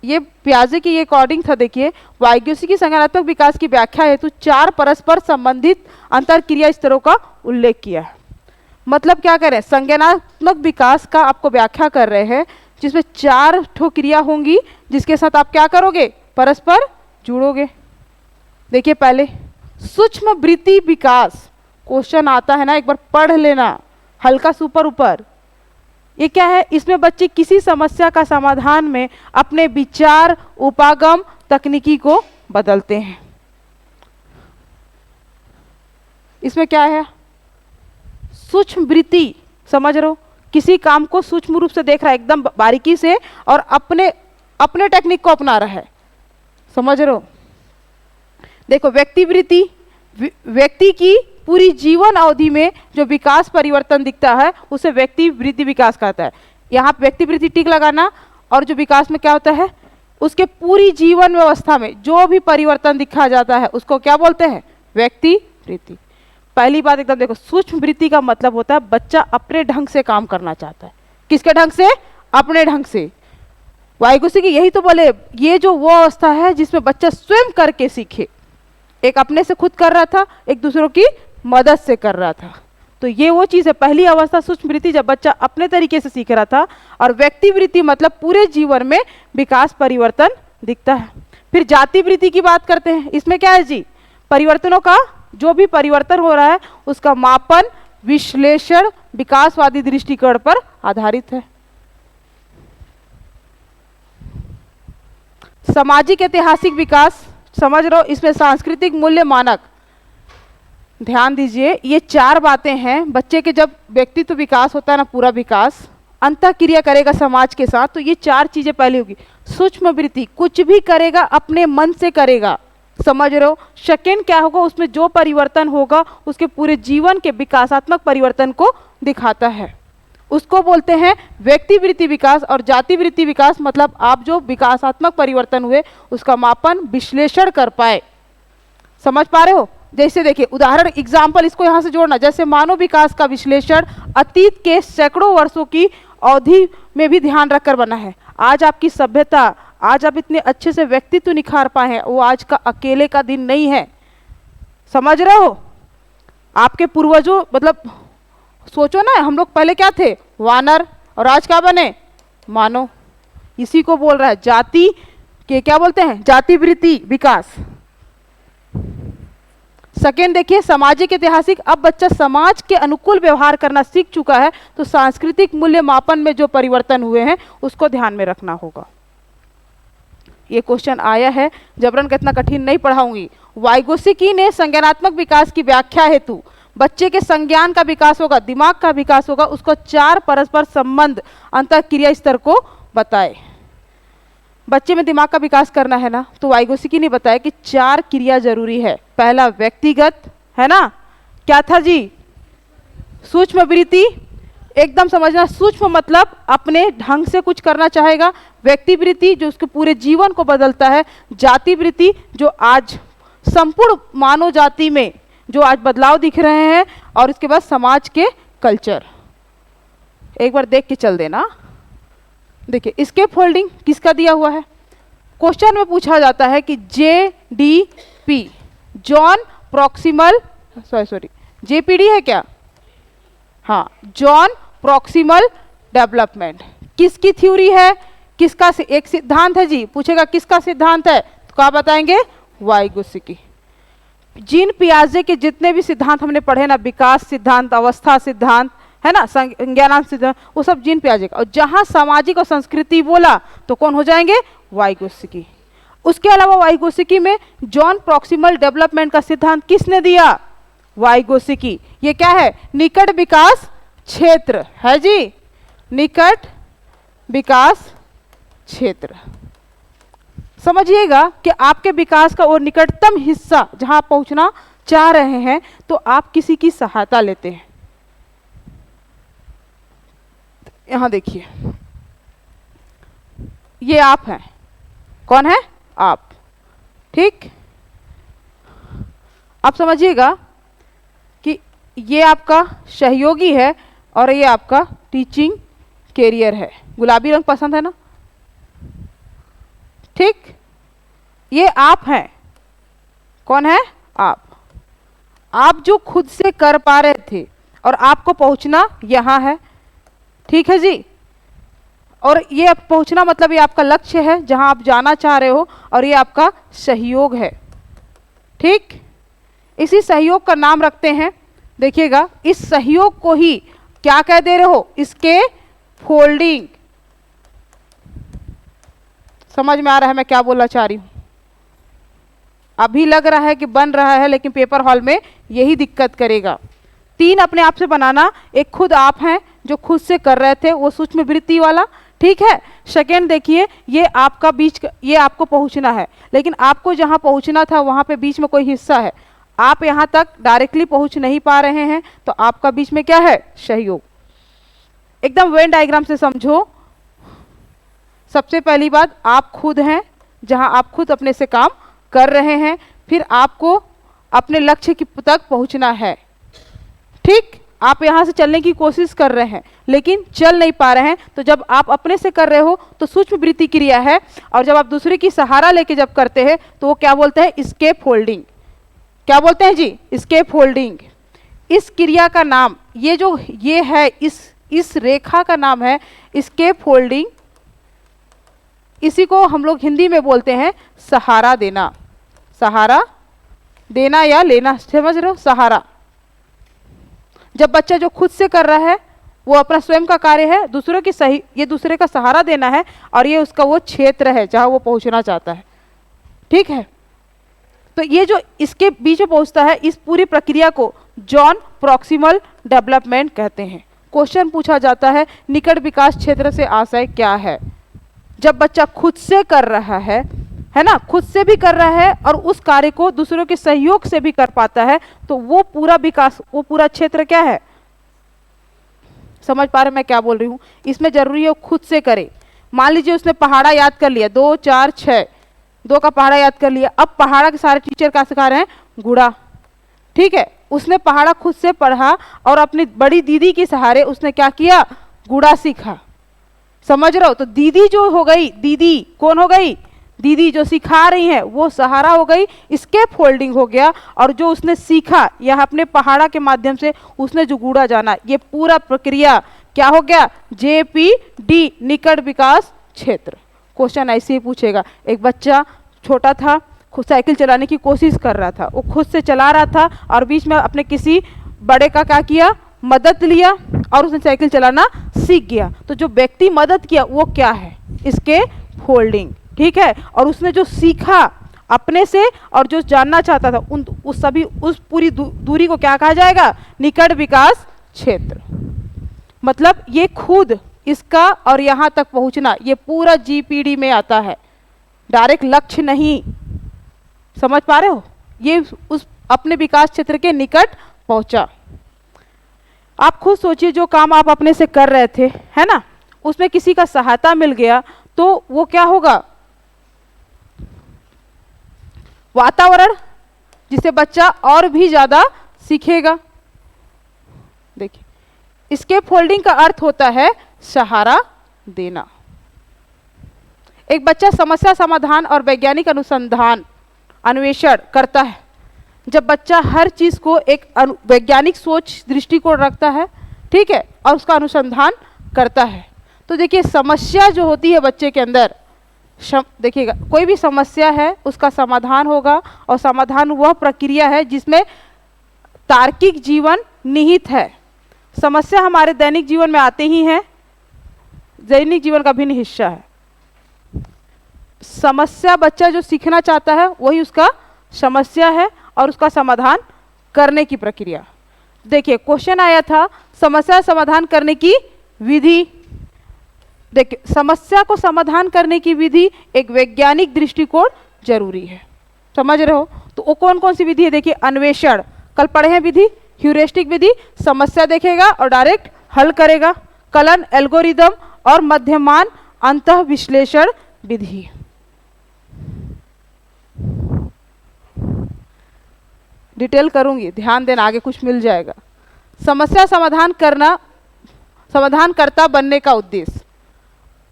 ये पियाजे की ये अकॉर्डिंग था। देखिए वाइगोस्की संज्ञानात्मक विकास की व्याख्या हेतु 4 परस्पर संबंधित अंतरक्रिया स्तरों का उल्लेख किया है। मतलब क्या कर रहे हैं, संज्ञानात्मक विकास का आपको व्याख्या कर रहे हैं, जिसमें 4 ठो क्रिया होंगी जिसके साथ आप क्या करोगे, परस्पर जुड़ोगे। देखिए पहले सूक्ष्म वृत्ति विकास, क्वेश्चन आता है ना, एक बार पढ़ लेना हल्का से ऊपर ऊपर। ये क्या है, इसमें बच्चे किसी समस्या का समाधान में अपने विचार, उपागम, तकनीकी को बदलते हैं। इसमें क्या है, सूक्ष्म वृत्ति, समझ रहे हो, किसी काम को सूक्ष्म रूप से देख रहा है एकदम बारीकी से और अपने अपने टेक्निक को अपना रहा है, समझ रहे हो। देखो व्यक्ति वृत्ति, व्यक्ति की पूरी जीवन अवधि में जो विकास परिवर्तन दिखता है उसे व्यक्ति वृत्ति विकास कहता है। यहाँ व्यक्ति वृत्ति टिक लगाना, और जो विकास में क्या होता है, उसके पूरी जीवन व्यवस्था में जो भी परिवर्तन दिखा जाता है उसको क्या बोलते हैं, व्यक्ति वृत्ति। पहली बात एकदम देखो, सूक्ष्म वृत्ति का मतलब होता है बच्चा अपने ढंग से काम करना चाहता है। किसके ढंग से, अपने ढंग से। वाइगोस्की यही तो बोले, ये जो वो अवस्था है जिसमें बच्चा स्वयं करके सीखे, एक अपने से खुद कर रहा था, एक दूसरों की मदद से कर रहा था। तो ये वो चीज़ है, पहली अवस्था सूक्ष्म वृत्ति, जब बच्चा अपने तरीके से सीख रहा था। और व्यक्ति वृत्ति मतलब पूरे जीवन में विकास परिवर्तन दिखता है। फिर जाति वृत्ति की बात करते हैं, इसमें क्या है जी, परिवर्तनों का, जो भी परिवर्तन हो रहा है उसका मापन, विश्लेषण विकासवादी दृष्टिकोण पर आधारित है। सामाजिक ऐतिहासिक विकास समझ रहे हो, इसमें सांस्कृतिक मूल्य मानक, ध्यान दीजिए ये चार बातें हैं। बच्चे के जब व्यक्तित्व विकास होता है ना, पूरा विकास अंतःक्रिया करेगा समाज के साथ, तो ये चार चीजें पहले होगी। सूक्ष्म वृत्ति, कुछ भी करेगा अपने मन से करेगा, समझ रहे हो। सेकेंड क्या होगा, उसमें जो परिवर्तन होगा उसके पूरे जीवन के विकासात्मक परिवर्तन को दिखाता है, उसको बोलते हैं व्यक्ति वृत्ति विकास। और जाति वृत्ति विकास मतलब आप जो विकासात्मक परिवर्तन हुए उसका मापन विश्लेषण कर पाए। समझ पा रहे हो। जैसे देखिए उदाहरण, एग्जाम्पल, इसको यहाँ से जोड़ना, जैसे मानव विकास का विश्लेषण अतीत के सैकड़ों वर्षों की अवधि में भी ध्यान रखकर बना है। आज आपकी सभ्यता, आज आप इतने अच्छे से व्यक्तित्व निखार पाए हैं, वो आज का अकेले का दिन नहीं है, समझ रहे हो। आपके पूर्वजों, मतलब सोचो ना, हम लोग पहले क्या थे, वानर, और आज क्या बने, मानव। इसी को बोल रहा है जाति के, क्या बोलते हैं, जाति वृत्ति विकास। सेकेंड देखिए सामाजिक ऐतिहासिक, अब बच्चा समाज के अनुकूल व्यवहार करना सीख चुका है तो सांस्कृतिक मूल्य मापन में जो परिवर्तन हुए हैं उसको ध्यान में रखना होगा। ये क्वेश्चन आया है, जबरन का इतना कठिन नहीं पढ़ाऊंगी। वाइगोत्स्की ने संज्ञानात्मक विकास की व्याख्या हेतु बच्चे के संज्ञान का विकास होगा, दिमाग का विकास होगा, उसको चार परस्पर संबंध अंतःक्रिया स्तर को बताए। बच्चे में दिमाग का विकास करना है ना, तो वाइगोत्स्की ने बताया कि चार क्रिया जरूरी है। पहला व्यक्तिगत, है ना, क्या था जी, सूक्ष्म वृत्ति, एकदम समझना, सूक्ष्म मतलब अपने ढंग से कुछ करना चाहेगा। व्यक्ति वृत्ति जो उसके पूरे जीवन को बदलता है। जाति वृत्ति जो आज संपूर्ण मानव जाति में जो आज बदलाव दिख रहे हैं। और इसके बाद समाज के कल्चर, एक बार देख के चल देना। देखिए स्केप फोल्डिंग किसका दिया हुआ है, क्वेश्चन में पूछा जाता है कि JDP, John proximal, sorry JPD है क्या, हाँ, जॉन प्रॉक्सिमल डेवलपमेंट, किसकी थ्योरी है, किसका एक सिद्धांत है जी, पूछेगा किसका सिद्धांत है तो क्या बताएंगे, वाइगोत्स्की। जीन पियाजे के जितने भी सिद्धांत हमने पढ़े ना, विकास सिद्धांत, अवस्था सिद्धांत, है ना, संज्ञानात्मक सिद्धांत, वो सब जीन पियाजे का। और जहां सामाजिक और संस्कृति बोला तो कौन हो जाएंगे, वाइगोत्स्की। उसके अलावा वाइगोत्स्की में जॉन प्रॉक्सिमल डेवलपमेंट का सिद्धांत किसने दिया, वाइगोत्स्की। ये क्या है, निकट विकास क्षेत्र है जी, निकट विकास क्षेत्र। समझिएगा कि आपके विकास का वो निकटतम हिस्सा जहां आप पहुंचना चाह रहे हैं तो आप किसी की सहायता लेते हैं। यहां देखिए ये आप हैं, कौन है, आप, ठीक। आप समझिएगा कि ये आपका सहयोगी है और ये आपका टीचिंग कैरियर है। गुलाबी रंग पसंद है ना, ठीक। ये आप हैं, कौन है, आप जो खुद से कर पा रहे थे और आपको पहुंचना यहां है, ठीक है जी। और ये अब पहुंचना मतलब ये आपका लक्ष्य है जहां आप जाना चाह रहे हो, और ये आपका सहयोग है, ठीक। इसी सहयोग का नाम रखते हैं, देखिएगा इस सहयोग को ही क्या कह दे रहे हो, इसके फोल्डिंग। समझ में आ रहा है मैं क्या बोलना चाह रही हूं। अभी लग रहा है कि बन रहा है, लेकिन पेपर हॉल में यही दिक्कत करेगा। तीन अपने आप से बनाना, एक खुद आप हैं जो खुद से कर रहे थे, वो सूक्ष्म वृत्ति वाला, ठीक है। सेकेंड देखिए ये आपका बीच, ये आपको पहुंचना है, लेकिन आपको जहां पहुंचना था वहां पे बीच में कोई हिस्सा है, आप यहां तक डायरेक्टली पहुंच नहीं पा रहे हैं, तो आपका बीच में क्या है, सहयोग। एकदम वेन डायग्राम से समझो। सबसे पहली बात, आप खुद हैं जहां आप खुद अपने से काम कर रहे हैं, फिर आपको अपने लक्ष्य की तक पहुंचना है, ठीक। आप यहां से चलने की कोशिश कर रहे हैं लेकिन चल नहीं पा रहे हैं, तो जब आप अपने से कर रहे हो तो सूक्ष्म वृत्ति क्रिया है, और जब आप दूसरे की सहारा लेके जब करते हैं तो वो क्या बोलते हैं, स्केप होल्डिंग। क्या बोलते हैं जी, स्केप होल्डिंग। इस क्रिया का नाम, ये जो ये है, इस रेखा का नाम है स्केप होल्डिंग। इसी को हम लोग हिंदी में बोलते हैं सहारा देना। सहारा देना या लेना, समझ रहे हो, सहारा। जब बच्चा जो खुद से कर रहा है वो अपना स्वयं का कार्य है, दूसरों की सही, ये दूसरे का सहारा देना है, और ये उसका वो क्षेत्र है जहां वो पहुंचना चाहता है। ठीक है, तो ये जो इसके बीच में पहुंचता है, इस पूरी प्रक्रिया को जॉन प्रॉक्सिमल डेवलपमेंट कहते हैं। क्वेश्चन पूछा जाता है निकट विकास क्षेत्र से आशय क्या है। जब बच्चा खुद से कर रहा है ना, खुद से भी कर रहा है और उस कार्य को दूसरों के सहयोग से भी कर पाता है, तो वो पूरा विकास, वो पूरा क्षेत्र क्या है। समझ पा रहे मैं क्या बोल रही हूँ। इसमें जरूरी है वो खुद से करे। मान लीजिए उसने पहाड़ा याद कर लिया, 2 4 6, 2 का पहाड़ा याद कर लिया। अब पहाड़ा के सारे टीचर क्या सिखा रहे हैं, गुड़ा। ठीक है, उसने पहाड़ा खुद से पढ़ा और अपनी बड़ी दीदी के सहारे उसने क्या किया, गुड़ा सीखा। समझ रहे हो। तो दीदी जो हो गई, दीदी कौन हो गई, दीदी जो सिखा रही है वो सहारा हो गई, स्केप फोल्डिंग हो गया। और जो उसने सीखा यह अपने पहाड़ा के माध्यम से उसने जो गुड़ा जाना, ये पूरा प्रक्रिया क्या हो गया, JPD, निकट विकास क्षेत्र। क्वेश्चन ऐसे ही पूछेगा। एक बच्चा छोटा था, खुद साइकिल चलाने की कोशिश कर रहा था, वो खुद से चला रहा था और बीच में अपने किसी बड़े का क्या किया, मदद लिया और उसने साइकिल चलाना सीख गया। तो जो व्यक्ति मदद किया वो क्या है, इसके फोल्डिंग। ठीक है, और उसने जो सीखा अपने से और जो जानना चाहता था उस पूरी दूरी को क्या कहा जाएगा, निकट विकास क्षेत्र। मतलब ये खुद इसका और यहाँ तक पहुँचना, ये पूरा GPD में आता है, डायरेक्ट लक्ष्य नहीं। समझ पा रहे हो, ये उस अपने विकास क्षेत्र के निकट पहुंचा। आप खुद सोचिए, जो काम आप अपने से कर रहे थे, है ना, उसमें किसी का सहायता मिल गया तो वो क्या होगा, वातावरण जिसे बच्चा और भी ज्यादा सीखेगा। देखिए, इसके फोल्डिंग का अर्थ होता है सहारा देना। एक बच्चा समस्या समाधान और वैज्ञानिक अनुसंधान अन्वेषण करता है। जब बच्चा हर चीज को एक वैज्ञानिक सोच दृष्टिकोण रखता है, ठीक है, और उसका अनुसंधान करता है, तो देखिए समस्या जो होती है बच्चे के अंदर, देखिएगा कोई भी समस्या है उसका समाधान होगा, और समाधान वह प्रक्रिया है जिसमें तार्किक जीवन निहित है। समस्या हमारे दैनिक जीवन में आते ही हैं, दैनिक जीवन का भिन्न हिस्सा है। समस्या बच्चा जो सीखना चाहता है वही उसका समस्या है और उसका समाधान करने की प्रक्रिया। देखिए क्वेश्चन आया था समस्या समाधान करने की विधि। देखिए समस्या को समाधान करने की विधि एक वैज्ञानिक दृष्टिकोण जरूरी है। समझ रहे हो। तो वो कौन कौन सी विधि है, देखिए अन्वेषण, कल पढ़े हैं विधि, ह्यूरिस्टिक विधि, समस्या देखेगा और डायरेक्ट हल करेगा, कलन एल्गोरिदम, और मध्यमान अंतः विश्लेषण विधि। डिटेल करूंगी, ध्यान देना, आगे कुछ मिल जाएगा। समस्या समाधान करना, समाधानकर्ता बनने का उद्देश्य,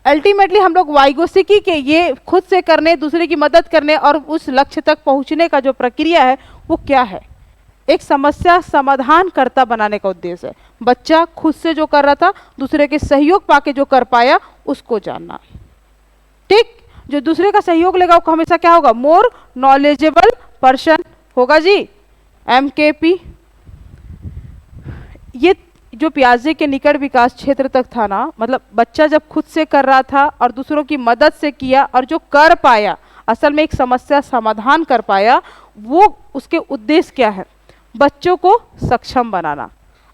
अल्टीमेटली हम लोग वाइगोसिकी के ये खुद से करने, दूसरे की मदद करने और उस लक्ष्य तक पहुंचने का जो प्रक्रिया है वो क्या है, एक समस्या समाधानकर्ता बनाने का उद्देश्य है। बच्चा खुद से जो कर रहा था, दूसरे के सहयोग पाके जो कर पाया उसको जानना। ठीक, जो दूसरे का सहयोग लेगा वो हमेशा क्या होगा, मोर नॉलेजेबल पर्सन होगा जी, MKP। ये जो पियाजे के निकट विकास क्षेत्र तक था ना, मतलब बच्चा जब खुद से कर रहा था और दूसरों की मदद से किया और जो कर पाया, असल में एक समस्या समाधान कर पाया, वो उसके उद्देश्य क्या है, बच्चों को सक्षम बनाना।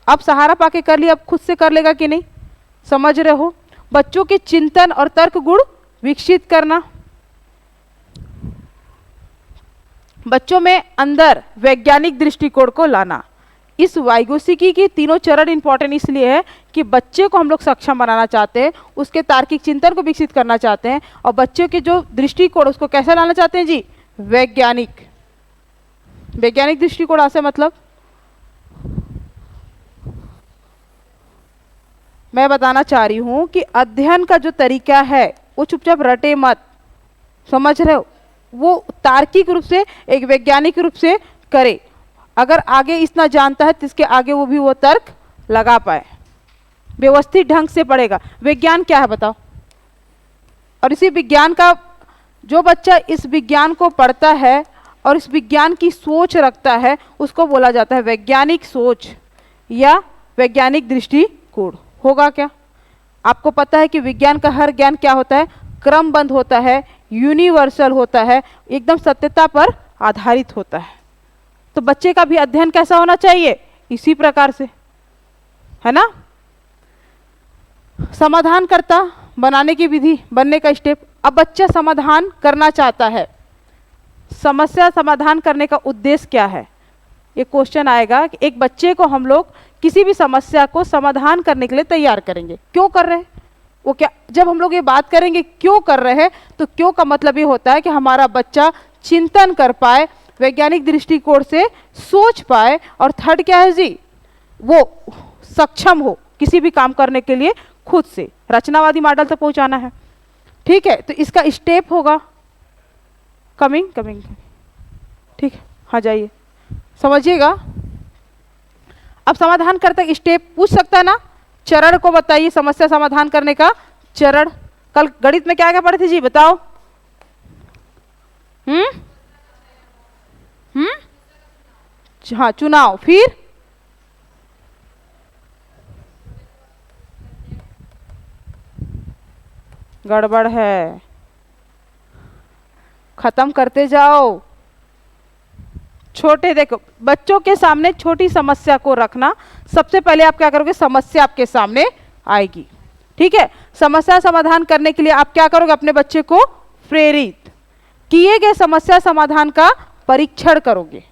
अब सहारा पाके कर लिया, अब खुद से कर लेगा कि नहीं, समझ रहे हो। बच्चों के चिंतन और तर्क गुण विकसित करना, बच्चों में अंदर वैज्ञानिक दृष्टिकोण को लाना। इस वाइगोसिकी की तीनों चरण इंपॉर्टेंट इसलिए है कि बच्चे को हम लोग सक्षम बनाना चाहते हैं, उसके तार्किक चिंतन को विकसित करना चाहते हैं, और बच्चे के जो दृष्टिकोण उसको कैसा लाना चाहते हैं जी, वैज्ञानिक। वैज्ञानिक दृष्टिकोण से मतलब मैं बताना चाह रही हूं कि अध्ययन का जो तरीका है वो चुपचाप रटे मत, समझ रहे हो, वो तार्किक रूप से एक वैज्ञानिक रूप से करे। अगर आगे इतना जानता है तो इसके आगे वो भी वो तर्क लगा पाए, व्यवस्थित ढंग से पढ़ेगा। विज्ञान क्या है बताओ, और इसी विज्ञान का जो बच्चा इस विज्ञान को पढ़ता है और इस विज्ञान की सोच रखता है उसको बोला जाता है वैज्ञानिक सोच या वैज्ञानिक दृष्टिकोण। होगा क्या? आपको पता है कि विज्ञान का हर ज्ञान क्या होता है? क्रमबद्ध होता है, यूनिवर्सल होता है, एकदम सत्यता पर आधारित होता है। तो बच्चे का भी अध्ययन कैसा होना चाहिए? इसी प्रकार से, है ना। समाधानकर्ता बनाने की विधि, बनने का स्टेप। अब बच्चा समाधान करना चाहता है, समस्या समाधान करने का उद्देश्य क्या है? ये क्वेश्चन आएगा कि एक बच्चे को हम लोग किसी भी समस्या को समाधान करने के लिए तैयार करेंगे, क्यों कर रहे हैं वो क्या? जब हम लोग ये बात करेंगे क्यों कर रहे हैं, तो क्यों का मतलब ये होता है कि हमारा बच्चा चिंतन कर पाए, वैज्ञानिक दृष्टिकोण से सोच पाए, और थर्ड क्या है जी, वो सक्षम हो किसी भी काम करने के लिए खुद से रचनावादी मॉडल तक पहुंचाना है। ठीक है, तो इसका स्टेप होगा कमिंग कमिंग। ठीक है, हाँ जाइए समझिएगा। अब समाधान करते स्टेप पूछ सकता है ना, चरण को बताइए, समस्या समाधान करने का चरण। कल गणित में क्या क्या पढ़े थे जी, बताओ। हाँ, चुनाव, फिर गड़बड़ है, खत्म करते जाओ। छोटे, देखो बच्चों के सामने छोटी समस्या को रखना, सबसे पहले आप क्या करोगे, समस्या आपके सामने आएगी। ठीक है, समस्या समाधान करने के लिए आप क्या करोगे, अपने बच्चे को प्रेरित किए गए समस्या समाधान का परीक्षण करोगे।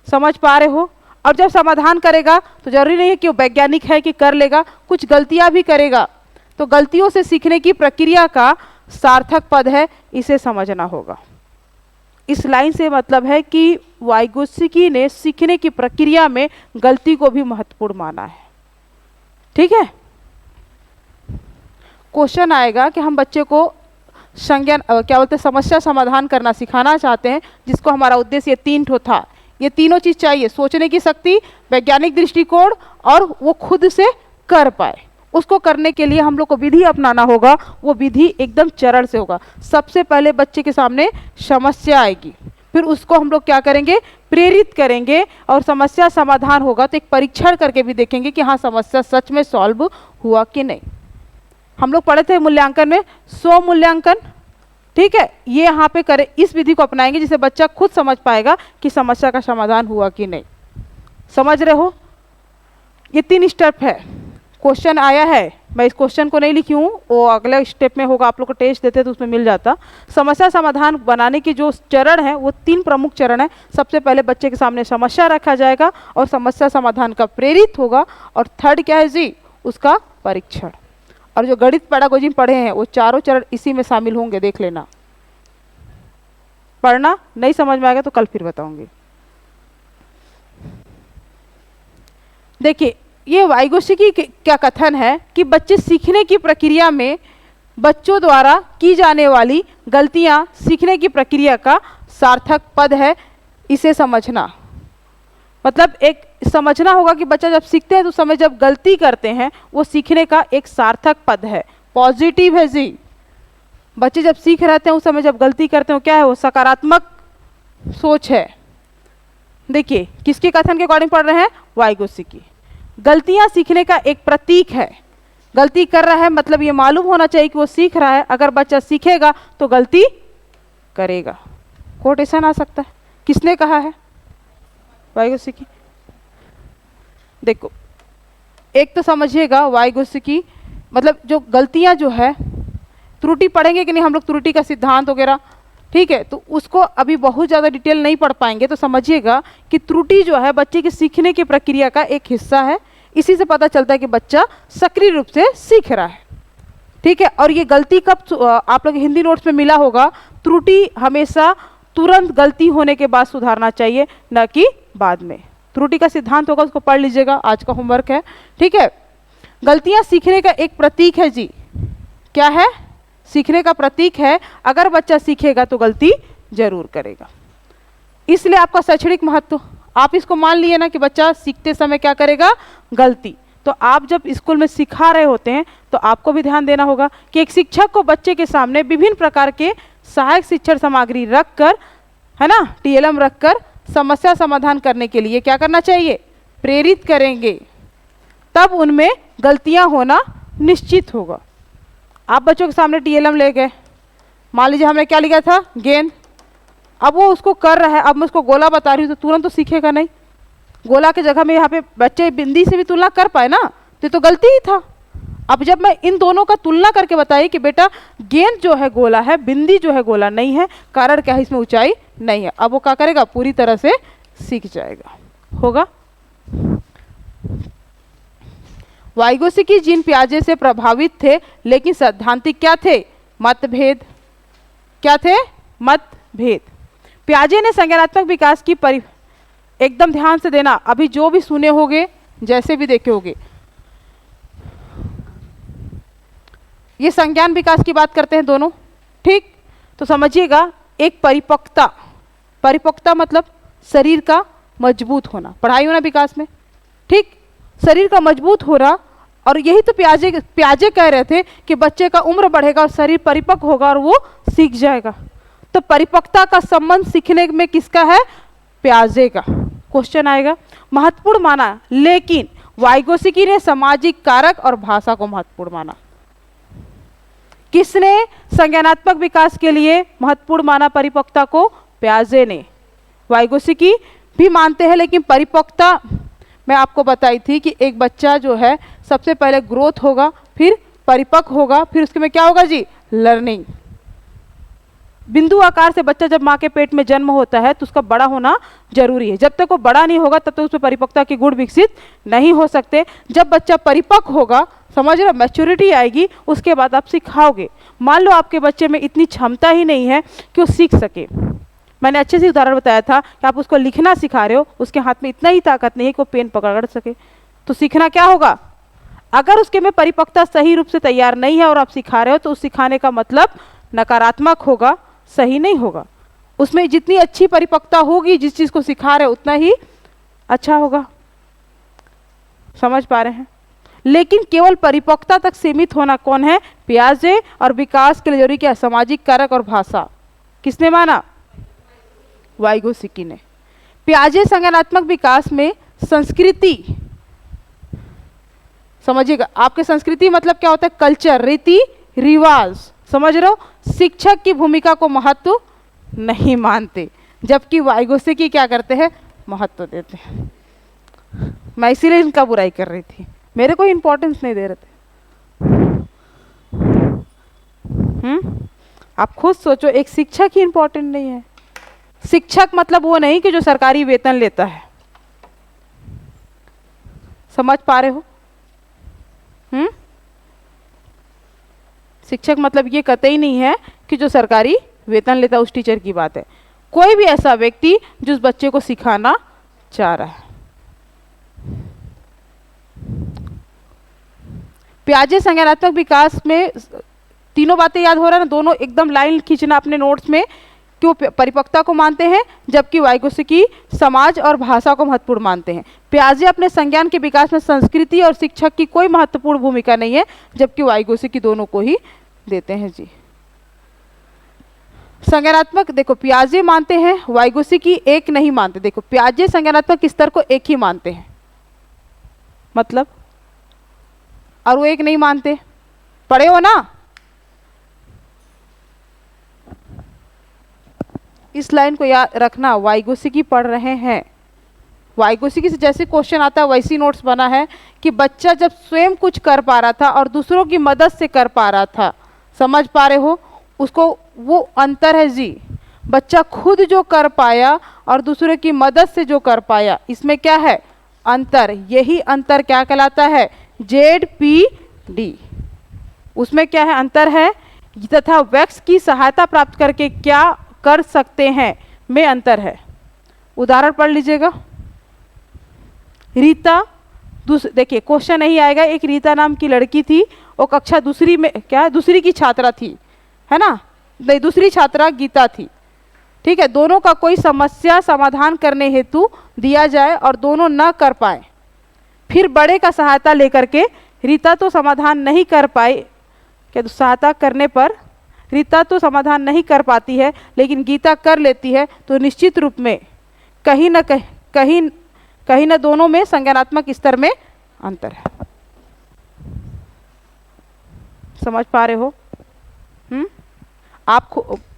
समझ पा रहे हो? और जब समाधान करेगा तो जरूरी नहीं है कि वो वैज्ञानिक है कि कर लेगा, कुछ गलतियां भी करेगा, तो गलतियों से सीखने की प्रक्रिया का सार्थक पद है, इसे समझना होगा। इस लाइन से मतलब है कि वाइगोत्स्की ने सीखने की प्रक्रिया में गलती को भी महत्वपूर्ण माना है। ठीक है, क्वेश्चन आएगा कि हम बच्चे को संज्ञान क्या बोलते हैं, समस्या समाधान करना सिखाना चाहते हैं, जिसको हमारा उद्देश्य ये तीन ठो था। ये तीनों चीज चाहिए, सोचने की शक्ति, वैज्ञानिक दृष्टिकोण, और वो खुद से कर पाए। उसको करने के लिए हम लोग को विधि अपनाना होगा, वो विधि एकदम चरण से होगा। सबसे पहले बच्चे के सामने समस्या आएगी, फिर उसको हम लोग क्या करेंगे, प्रेरित करेंगे, और समस्या समाधान होगा तो एक परीक्षण करके भी देखेंगे कि हाँ समस्या सच में सॉल्व हुआ कि नहीं। हम लोग पढ़े थे मूल्यांकन में स्व मूल्यांकन। ठीक है, ये यहाँ पे करें, इस विधि को अपनाएंगे जिससे बच्चा खुद समझ पाएगा कि समस्या का समाधान हुआ कि नहीं। समझ रहे हो? ये 3 स्टेप है। क्वेश्चन आया है, मैं इस क्वेश्चन को नहीं लिखी हूँ, वो अगले स्टेप में होगा, आप लोग को टेस्ट देते तो उसमें मिल जाता। समस्या समाधान बनाने की जो चरण है वो 3 प्रमुख चरण है। सबसे पहले बच्चे के सामने समस्या रखा जाएगा और समस्या समाधान का प्रेरित होगा, और थर्ड क्या है जी, उसका परीक्षण। और जो गणित पेडागोजी में पढ़े हैं वो चारों चरण इसी में शामिल होंगे, देख लेना। पढ़ना नहीं समझ में आएगा तो कल फिर बताऊंगी। देखिए, ये वाइगोत्स्की क्या कथन है कि बच्चे सीखने की प्रक्रिया में बच्चों द्वारा की जाने वाली गलतियां सीखने की प्रक्रिया का सार्थक पद है, इसे समझना। मतलब एक समझना होगा कि बच्चा जब सीखते हैं तो समय जब गलती करते हैं वो सीखने का एक सार्थक पद है, पॉजिटिव है जी। बच्चे जब सीख रहते हैं उस समय जब गलती करते हैं क्या है, वो सकारात्मक सोच है। देखिए किसके कथन के अकॉर्डिंग पढ़ रहे हैं, वाइगोत्स्की। गलतियां सीखने का एक प्रतीक है। गलती कर रहा है मतलब ये मालूम होना चाहिए कि वो सीख रहा है। अगर बच्चा सीखेगा तो गलती करेगा। कोटेशन आ सकता है, किसने कहा है, वाइगोत्स्की। देखो एक तो समझिएगा, वाइगोत्स्की मतलब जो गलतियां जो है, त्रुटि पढ़ेंगे कि नहीं हम लोग, त्रुटि का सिद्धांत वगैरह, ठीक है, तो उसको अभी बहुत ज़्यादा डिटेल नहीं पढ़ पाएंगे। तो समझिएगा कि त्रुटि जो है बच्चे की सीखने की प्रक्रिया का एक हिस्सा है। इसी से पता चलता है कि बच्चा सक्रिय रूप से सीख रहा है। ठीक है, और ये गलती कब, आप लोग हिंदी नोट्स में मिला होगा, त्रुटि हमेशा तुरंत गलती होने के बाद सुधारना चाहिए, न कि बाद में। त्रुटि का सिद्धांत होगा, उसको पढ़ लीजिएगा, आज का होमवर्क है। ठीक है, गलतियां सीखने का एक प्रतीक है जी। क्या है, सीखने का प्रतीक है। अगर बच्चा सीखेगा तो गलती जरूर करेगा। इसलिए आपका शैक्षणिक महत्व, आप इसको मान लिए ना कि बच्चा सीखते समय क्या करेगा, गलती। तो आप जब स्कूल में सिखा रहे होते हैं तो आपको भी ध्यान देना होगा कि एक शिक्षक को बच्चे के सामने विभिन्न प्रकार के सहायक शिक्षण सामग्री रखकर, है ना, टीएलएम रखकर समस्या समाधान करने के लिए क्या करना चाहिए, प्रेरित करेंगे, तब उनमें गलतियां होना निश्चित होगा। आप बच्चों के सामने टीएलएम ले गए, मान लीजिए हमने क्या लिखा था, गेंद, अब वो उसको कर रहा है, अब मैं उसको गोला बता रही हूँ तो तुरंत तो सीखेगा नहीं। गोला की जगह में यहाँ पे बच्चे बिंदी से भी तुलना कर पाए ना, तो गलती ही था। अब जब मैं इन दोनों का तुलना करके बताई कि बेटा गेंद जो है गोला है, बिंदी जो है गोला नहीं है, कारण क्या है, इसमें ऊंचाई नहीं है, अब वो क्या करेगा, पूरी तरह से सीख जाएगा, होगा। वाइगोत्स्की जीन पियाजे से प्रभावित थे, लेकिन सैद्धांतिक क्या थे, मतभेद। क्या थे, मतभेद। पियाजे ने संज्ञानात्मक विकास की एकदम ध्यान से देना, अभी जो भी सुने होगे, जैसे भी देखे होगे, ये संज्ञान विकास की बात करते हैं दोनों, ठीक। तो समझिएगा, एक परिपक्वता मतलब शरीर का मजबूत होना, पढ़ाई होना विकास में, ठीक, शरीर का मजबूत होना। और यही तो पियाजे कह रहे थे कि बच्चे का उम्र बढ़ेगा और शरीर परिपक्व होगा और वो सीख जाएगा। तो परिपक्वता का संबंध सीखने में किसका है, पियाजे का। क्वेश्चन आएगा, महत्वपूर्ण माना, लेकिन वाइगोत्स्की ने सामाजिक कारक और भाषा को महत्वपूर्ण माना। किसने संज्ञानात्मक विकास के लिए महत्वपूर्ण माना परिपक्वता को, पियाजे ने। वाइगोत्स्की भी मानते हैं, लेकिन परिपक्वता मैं आपको बताई थी कि एक बच्चा जो है सबसे पहले ग्रोथ होगा, फिर परिपक्व होगा, फिर उसके में क्या होगा जी, लर्निंग। बिंदु आकार से बच्चा जब माँ के पेट में जन्म होता है तो उसका बड़ा होना जरूरी है। जब तक वो बड़ा नहीं होगा तब तक उसमें परिपक्वता के गुण विकसित नहीं हो सकते। जब बच्चा परिपक्व होगा, समझ रहे हो, मैच्योरिटी आएगी, उसके बाद आप सिखाओगे। मान लो आपके बच्चे में इतनी क्षमता ही नहीं है कि वो सीख सके, मैंने अच्छे से उदाहरण बताया था कि आप उसको लिखना सिखा रहे हो, उसके हाथ में इतना ही ताकत नहीं है कि वो पेन पकड़ सके, तो सीखना क्या होगा। अगर उसके में परिपक्वता सही रूप से तैयार नहीं है और आप सिखा रहे हो तो उस सिखाने का मतलब नकारात्मक होगा, सही नहीं होगा। उसमें जितनी अच्छी परिपक्वता होगी, जिस चीज को सिखा रहे हो उतना ही अच्छा होगा। समझ पा रहे हैं। लेकिन केवल परिपक्वता तक सीमित होना कौन है, पियाजे, और विकास के लिए जरूरी क्या, सामाजिक कारक और भाषा। किसने माना, वाइगोत्स्की ने। पियाजे संज्ञानात्मक विकास में संस्कृति, समझिएगा, आपके संस्कृति मतलब क्या होता है, कल्चर, रीति रिवाज, समझ रहे हो, शिक्षक की भूमिका को महत्व नहीं मानते, जबकि वाइगोत्स्की क्या करते हैं, महत्व देते हैं। मैं इसीलिए इनका बुराई कर रही थी, मेरे को इंपॉर्टेंस नहीं दे रहे थे। आप खुद सोचो, एक शिक्षक ही इंपॉर्टेंट नहीं है। शिक्षक मतलब वो नहीं कि जो सरकारी वेतन लेता है, समझ पा रहे हो। शिक्षक मतलब ये कतई नहीं है कि जो सरकारी वेतन लेता है, उस टीचर की बात है। कोई भी ऐसा व्यक्ति जो उस बच्चे को सिखाना चाह रहा है। पियाजे संज्ञानात्मक विकास में तीनों बातें याद हो रहा है ना, दोनों एकदम लाइन खींचना अपने नोट्स में, कि वो परिपक्वता को मानते हैं, जबकि वाइगोत्स्की समाज और भाषा को महत्वपूर्ण मानते हैं। पियाजे अपने संज्ञान के विकास में संस्कृति और शिक्षक की कोई महत्वपूर्ण भूमिका नहीं है, जबकि वाइगोत्स्की दोनों को ही देते हैं जी। संज्ञानात्मक, देखो पियाजे मानते हैं, वाइगोत्स्की एक नहीं मानते। देखो पियाजे संज्ञानात्मक स्तर को एक ही मानते हैं, मतलब, और वो एक नहीं मानते, पढ़े हो ना। इस लाइन को याद रखना, वाइगोत्स्की पढ़ रहे हैं। वाइगोत्स्की से जैसे क्वेश्चन आता है वैसी नोट्स बना है कि बच्चा जब स्वयं कुछ कर पा रहा था और दूसरों की मदद से कर पा रहा था, समझ पा रहे हो, उसको वो अंतर है जी। बच्चा खुद जो कर पाया और दूसरों की मदद से जो कर पाया, इसमें क्या है, अंतर। यही अंतर क्या कहलाता है, ZPD। उसमें क्या है, अंतर है। तथा वैक्स की सहायता प्राप्त करके क्या कर सकते हैं में अंतर है। उदाहरण पढ़ लीजिएगा। रीता, देखिए क्वेश्चन नहीं आएगा। एक रीता नाम की लड़की थी, वो कक्षा दूसरी में, क्या दूसरी की छात्रा थी, है ना, नहीं दूसरी छात्रा गीता थी, ठीक है। दोनों का कोई समस्या समाधान करने हेतु दिया जाए और दोनों न कर पाए, फिर बड़े का सहायता लेकर के रीता तो समाधान नहीं कर पाई, क्या तो सहायता करने पर रीता तो समाधान नहीं कर पाती है लेकिन गीता कर लेती है, तो निश्चित रूप में कहीं न दोनों में संज्ञानात्मक स्तर में अंतर है। समझ पा रहे हो? आप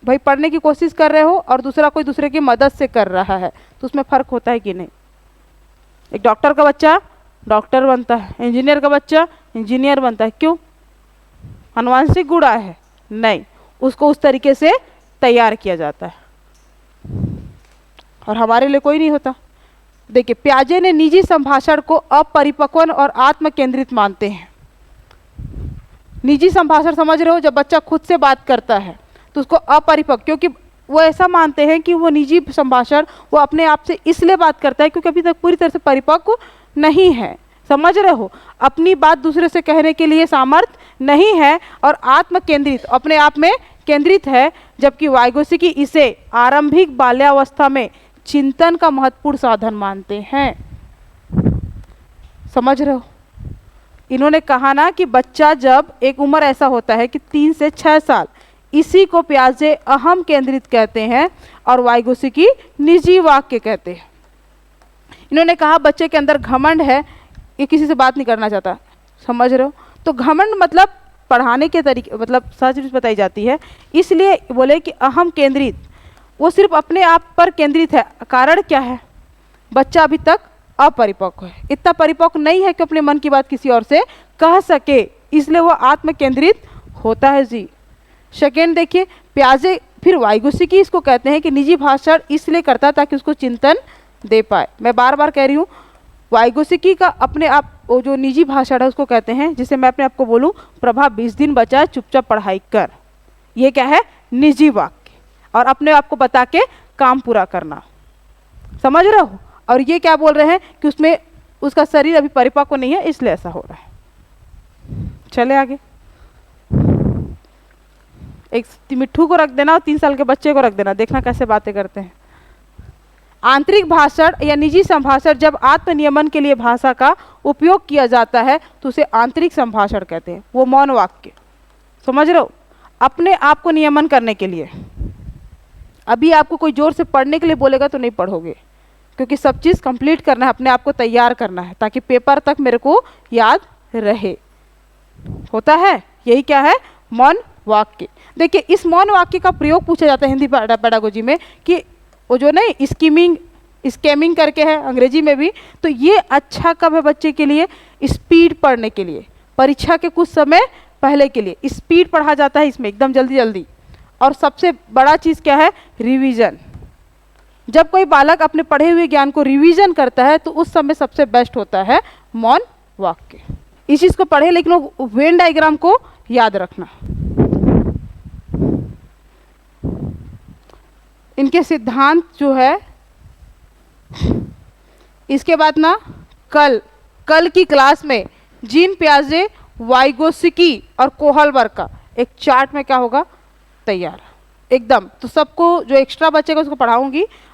भाई पढ़ने की कोशिश कर रहे हो और दूसरा कोई दूसरे की मदद से कर रहा है, तो उसमें फर्क होता है कि नहीं? एक डॉक्टर का बच्चा डॉक्टर बनता है, इंजीनियर का बच्चा इंजीनियर बनता है। क्यों? आनुवांशिक गुण आया है? नहीं, उसको उस तरीके से तैयार किया जाता है, और हमारे लिए कोई नहीं होता। देखिए, पियाजे ने निजी संभाषण को अपरिपक्व और आत्म केंद्रित मानते हैं। निजी संभाषण समझ रहे हो? जब बच्चा खुद से बात करता है तो उसको अपरिपक्व, क्योंकि वो ऐसा मानते हैं कि वो निजी संभाषण वो अपने आप से इसलिए बात करता है क्योंकि अभी तक पूरी तरह से परिपक्व नहीं है। समझ रहे हो? अपनी बात दूसरे से कहने के लिए सामर्थ्य नहीं है, और आत्म केंद्रित अपने आप में केंद्रित है, जबकि वाइगोत्स्की इसे आरंभिक बाल्यावस्था में चिंतन का महत्वपूर्ण साधन मानते हैं। समझ रहे हो? इन्होंने कहा ना कि बच्चा जब एक उम्र ऐसा होता है कि 3 से 6 साल, इसी को पियाजे अहम केंद्रित कहते हैं और वाइगोत्स्की निजी वाक्य कहते हैं। इन्होंने कहा बच्चे के अंदर घमंड है, ये किसी से बात नहीं करना चाहता। समझ रहे हो? तो घमंड मतलब पढ़ाने के तरीके, मतलब सच बताई जाती है, इसलिए बोले कि अहम केंद्रित, वो सिर्फ अपने आप पर केंद्रित है। कारण क्या है? बच्चा अभी तक अपरिपक्व है, इतना परिपक्व नहीं है कि अपने मन की बात किसी और से कह सके, इसलिए वो आत्म केंद्रित होता है जी। सेकेंड देखिए, पियाजे फिर वाइगोत्स्की इसको कहते हैं कि निजी भाषण इसलिए करता ताकि उसको चिंतन दे पाए। मैं बार बार कह रही हूँ, वाइगोत्स्की का अपने आप वो जो निजी भाषण है उसको कहते हैं, जिसे मैं अपने आप को बोलूँ प्रभा 20 दिन बचा चुपचाप पढ़ाई कर, ये क्या है? निजी वाक्य, और अपने आप को बता के काम पूरा करना। समझ रहे हो? और ये क्या बोल रहे हैं कि उसमें उसका शरीर अभी परिपक्व नहीं है, इसलिए ऐसा हो रहा है। चले आगे। एक मिट्ठू को रख देना और 3 साल के बच्चे को रख देना, देखना कैसे बातें करते हैं। आंतरिक भाषण या निजी संभाषण जब आत्मनियमन के लिए भाषा का उपयोग किया जाता है तो उसे आंतरिक संभाषण कहते हैं। वो मौन वाक्य, समझ रहे हो? अपने आप को नियमन करने के लिए। अभी आपको कोई जोर से पढ़ने के लिए बोलेगा तो नहीं पढ़ोगे, क्योंकि सब चीज़ कंप्लीट करना है, अपने आप को तैयार करना है ताकि पेपर तक मेरे को याद रहे। होता है यही क्या है? मौन वाक्य। देखिए, इस मौन वाक्य का प्रयोग पूछा जाता है हिंदी पेडागोजी में कि वो जो नहीं स्कैमिंग करके है अंग्रेजी में भी, तो ये अच्छा कब है बच्चे के लिए? स्पीड पढ़ने के लिए, परीक्षा के कुछ समय पहले के लिए स्पीड पढ़ा जाता है इसमें, एकदम जल्दी जल्दी। और सबसे बड़ा चीज़ क्या है? रिवीजन। जब कोई बालक अपने पढ़े हुए ज्ञान को रिवीजन करता है तो उस समय सबसे बेस्ट होता है मौन वाक्य। इस चीज़ को पढ़े, लेकिन वो वेन डायग्राम को याद रखना। इनके सिद्धांत जो है, इसके बाद ना कल की क्लास में जीन पियाजे, वाइगोत्स्की और कोहलबर्ग का एक चार्ट में क्या होगा? तैयार एकदम। तो सबको जो एक्स्ट्रा बचेगा उसको पढ़ाऊंगी,